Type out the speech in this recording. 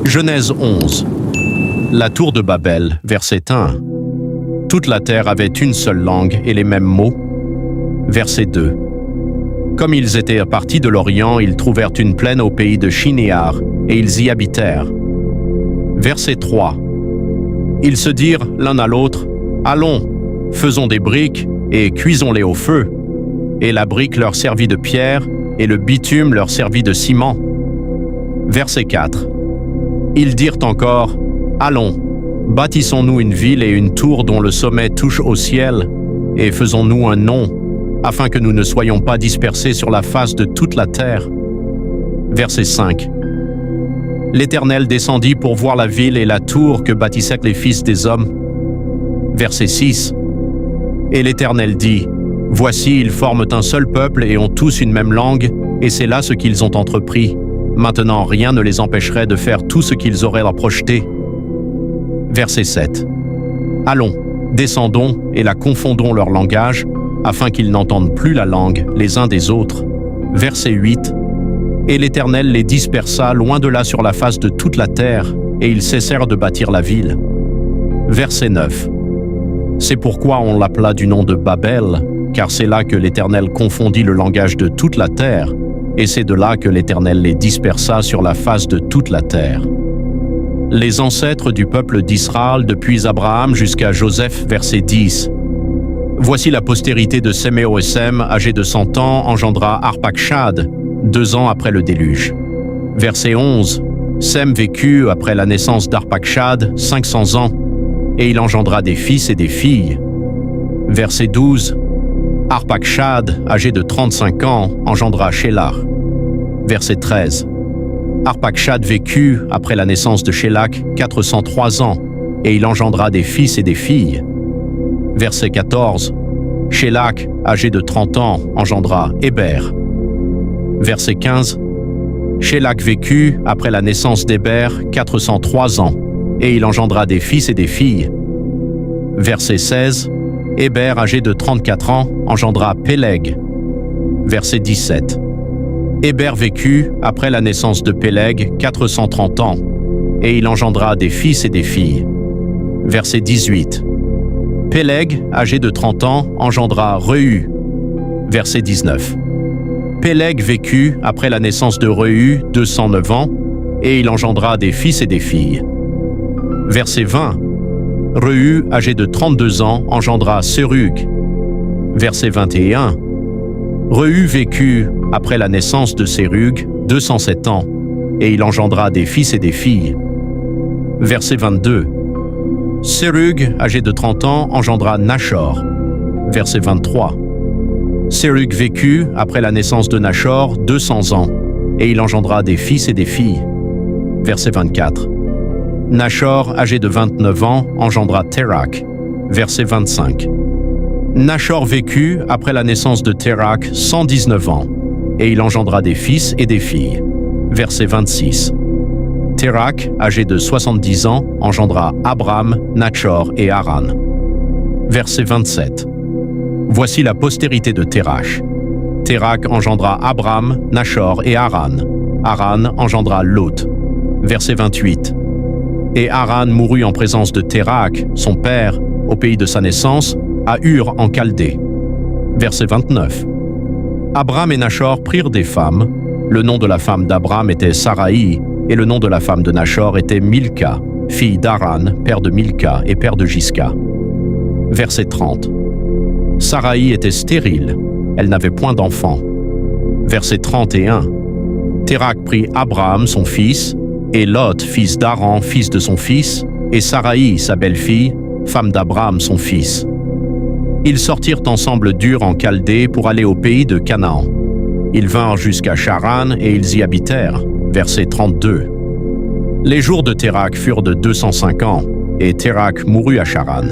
Genèse 11. La tour de Babel, verset 1. Toute la terre avait une seule langue et les mêmes mots. Verset 2. Comme ils étaient partis de l'Orient, ils trouvèrent une plaine au pays de Shinéar, et ils y habitèrent. Verset 3. Ils se dirent l'un à l'autre, « Allons, faisons des briques, et cuisons-les au feu. » Et la brique leur servit de pierre, et le bitume leur servit de ciment. Verset 4. Ils dirent encore, « Allons, bâtissons-nous une ville et une tour dont le sommet touche au ciel, et faisons-nous un nom, afin que nous ne soyons pas dispersés sur la face de toute la terre. » Verset 5. L'Éternel descendit pour voir la ville et la tour que bâtissaient les fils des hommes. Verset 6. Et l'Éternel dit, « Voici, ils forment un seul peuple et ont tous une même langue, et c'est là ce qu'ils ont entrepris. Maintenant, rien ne les empêcherait de faire tout ce qu'ils auraient à projeter. » Verset 7. Allons, descendons et la confondons leur langage, afin qu'ils n'entendent plus la langue les uns des autres. Verset 8. Et l'Éternel les dispersa loin de là sur la face de toute la terre, et ils cessèrent de bâtir la ville. Verset 9. C'est pourquoi on l'appela du nom de Babel, car c'est là que l'Éternel confondit le langage de toute la terre, et c'est de là que l'Éternel les dispersa sur la face de toute la terre. Les ancêtres du peuple d'Israël depuis Abraham jusqu'à Joseph, verset 10. Voici la postérité de Séméo et Sem, âgé de 100 ans, engendra Arpachshad, 2 ans après le déluge. Verset 11. Sem vécut, après la naissance d'Arpachshad, 500 ans, et il engendra des fils et des filles. Verset 12. Arpachshad, âgé de 35 ans, engendra Shélach. Verset 13. Arpachshad vécut, après la naissance de Shélach, 403 ans, et il engendra des fils et des filles. Verset 14. Shélach, âgé de 30 ans, engendra Héber. Verset 15. Shélach vécut, après la naissance d'Héber, 403 ans, et il engendra des fils et des filles. Verset 16. Héber, âgé de 34 ans, engendra Péleg. Verset 17. Héber vécut, après la naissance de Péleg, 430 ans, et il engendra des fils et des filles. Verset 18. Péleg, âgé de 30 ans, engendra Rehu. Verset 19. Péleg vécut, après la naissance de Rehu, 209 ans, et il engendra des fils et des filles. Verset 20. Rehu, âgé de 32 ans, engendra Serug. Verset 21. Rehu vécut, après la naissance de Serug, 207 ans, et il engendra des fils et des filles. Verset 22. Serug, âgé de 30 ans, engendra Nachor. Verset 23. Serug vécut, après la naissance de Nachor, 200 ans, et il engendra des fils et des filles. Verset 24. Nachor, âgé de 29 ans, engendra Térach. Verset 25. Nachor vécut, après la naissance de Térach, 119 ans, et il engendra des fils et des filles. Verset 26. Térach, âgé de 70 ans, engendra Abram, Nachor et Haran. Verset 27. Voici la postérité de Térach. Térach engendra Abram, Nachor et Haran. Haran engendra Lot. Verset 28. Et Haran mourut en présence de Térach, son père, au pays de sa naissance, à Ur en Chaldée. Verset 29. Abram et Nachor prirent des femmes. Le nom de la femme d'Abram était Saraï, et le nom de la femme de Nachor était Milka, fille d'Haran, père de Milka et père de Gisca. Verset 30. Saraï était stérile, elle n'avait point d'enfant. Verset 31. Térach prit Abraham, son fils, et Lot, fils d'Haran, fils de son fils, et Saraï, sa belle-fille, femme d'Abraham, son fils. Ils sortirent ensemble d'Ur en Chaldée pour aller au pays de Canaan. Ils vinrent jusqu'à Charan et ils y habitèrent. Verset 32. Les jours de Térach furent de 205 ans, et Térach mourut à Charan.